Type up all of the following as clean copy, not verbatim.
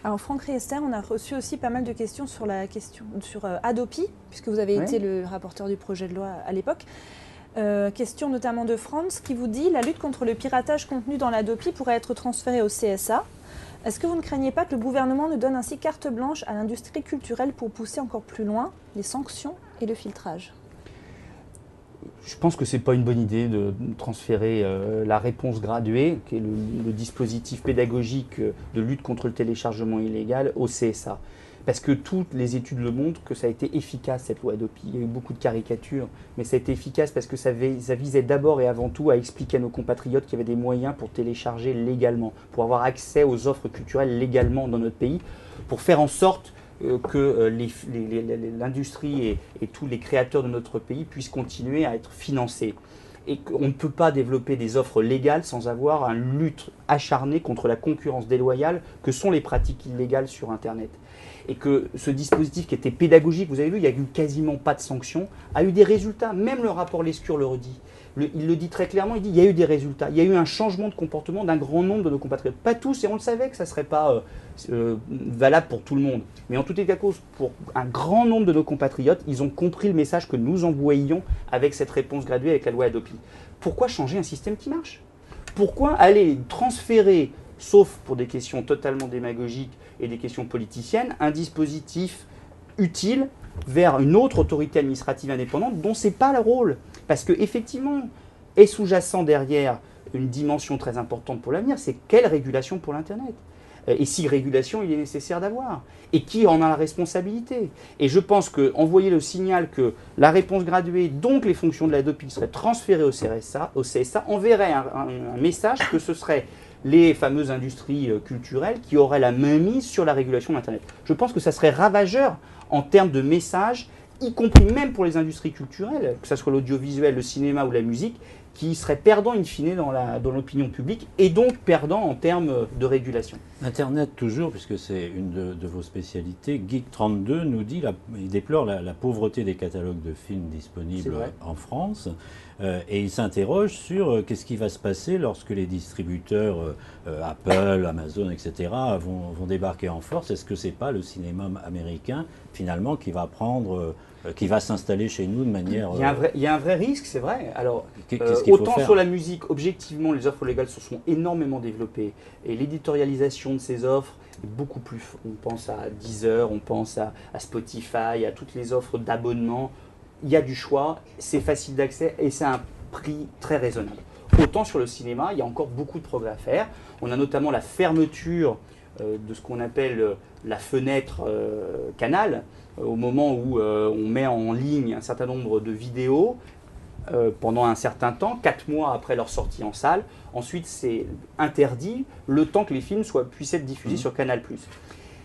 Alors Franck Riester, on a reçu aussi pas mal de questions sur Adopi, puisque vous avez été le rapporteur du projet de loi à l'époque. Question notamment de Franz qui vous dit « La lutte contre le piratage contenu dans l'Adopi pourrait être transférée au CSA. Est-ce que vous ne craignez pas que le gouvernement ne donne ainsi carte blanche à l'industrie culturelle pour pousser encore plus loin les sanctions et le filtrage ?» Je pense que ce n'est pas une bonne idée de transférer la réponse graduée, qui est le dispositif pédagogique de lutte contre le téléchargement illégal, au CSA. Parce que toutes les études le montrent que ça a été efficace, cette loi Adopi. Il y a eu beaucoup de caricatures, mais ça a été efficace parce que ça visait d'abord et avant tout à expliquer à nos compatriotes qu'il y avait des moyens pour télécharger légalement, pour avoir accès aux offres culturelles légalement dans notre pays, pour faire en sorte que l'industrie et tous les créateurs de notre pays puissent continuer à être financés. Et qu'on ne peut pas développer des offres légales sans avoir une lutte acharnée contre la concurrence déloyale que sont les pratiques illégales sur Internet. Et que ce dispositif qui était pédagogique, vous avez vu, il n'y a eu quasiment pas de sanctions, a eu des résultats. Même le rapport Lescure le redit. Il le dit très clairement, il dit qu'il y a eu des résultats. Il y a eu un changement de comportement d'un grand nombre de nos compatriotes. Pas tous, et on le savait que ça ne serait pas valable pour tout le monde. Mais en tout état de cause, pour un grand nombre de nos compatriotes, ils ont compris le message que nous envoyions avec cette réponse graduée avec la loi Adopi. Pourquoi changer un système qui marche? Pourquoi aller transférer, sauf pour des questions totalement démagogiques et des questions politiciennes, un dispositif utile vers une autre autorité administrative indépendante dont ce n'est pas le rôle? Parce qu'effectivement, est sous-jacent derrière une dimension très importante pour l'avenir, c'est quelle régulation pour l'Internet? Et si régulation il est nécessaire d'avoir? Et qui en a la responsabilité? Et je pense qu'envoyer le signal que la réponse graduée, donc les fonctions de la DOPI, seraient transférées au CSA, enverrait un message que ce serait les fameuses industries culturelles qui auraient la main mise sur la régulation d'Internet. Je pense que ça serait ravageur en termes de message, y compris même pour les industries culturelles, que ce soit l'audiovisuel, le cinéma ou la musique, qui seraient perdants in fine dans l'opinion publique et donc perdants en termes de régulation. Internet toujours, puisque c'est une de vos spécialités, Geek32 nous dit, il déplore la pauvreté des catalogues de films disponibles en France et il s'interroge sur qu'est-ce qui va se passer lorsque les distributeurs Apple, Amazon, etc. vont débarquer en force. Est-ce que c'est pas le cinéma américain finalement qui va prendre... qui va s'installer chez nous de manière... Il y a un vrai risque, c'est vrai. Alors, autant sur la musique, objectivement, les offres légales se sont énormément développées. Et l'éditorialisation de ces offres est beaucoup plus... On pense à Deezer, on pense à Spotify, à toutes les offres d'abonnement. Il y a du choix, c'est facile d'accès et c'est un prix très raisonnable. Autant sur le cinéma, il y a encore beaucoup de progrès à faire. On a notamment la fermeture de ce qu'on appelle la fenêtre Canal, au moment où on met en ligne un certain nombre de vidéos pendant un certain temps, 4 mois après leur sortie en salle. Ensuite, c'est interdit le temps que les films puissent être diffusés sur Canal+.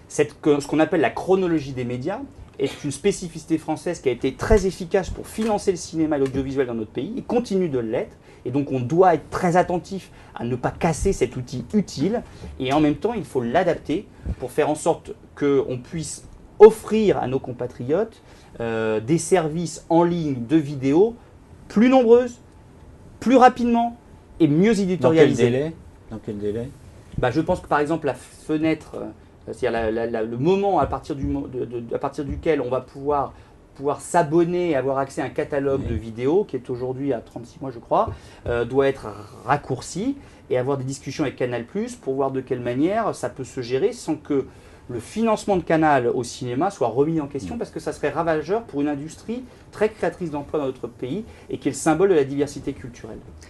Ce qu'on appelle la chronologie des médias est une spécificité française qui a été très efficace pour financer le cinéma et l'audiovisuel dans notre pays et continue de l'être. Et donc on doit être très attentif à ne pas casser cet outil utile. Et en même temps, il faut l'adapter pour faire en sorte qu'on puisse offrir à nos compatriotes des services en ligne de vidéos plus nombreuses, plus rapidement et mieux éditorialisées. Dans quel délai Je pense que par exemple la fenêtre, c'est-à-dire le moment à partir duquel on va pouvoir s'abonner et avoir accès à un catalogue de vidéos, qui est aujourd'hui à 36 mois je crois, doit être raccourci et avoir des discussions avec Canal+, pour voir de quelle manière ça peut se gérer sans que le financement de Canal au cinéma soit remis en question, parce que ça serait ravageur pour une industrie très créatrice d'emplois dans notre pays et qui est le symbole de la diversité culturelle.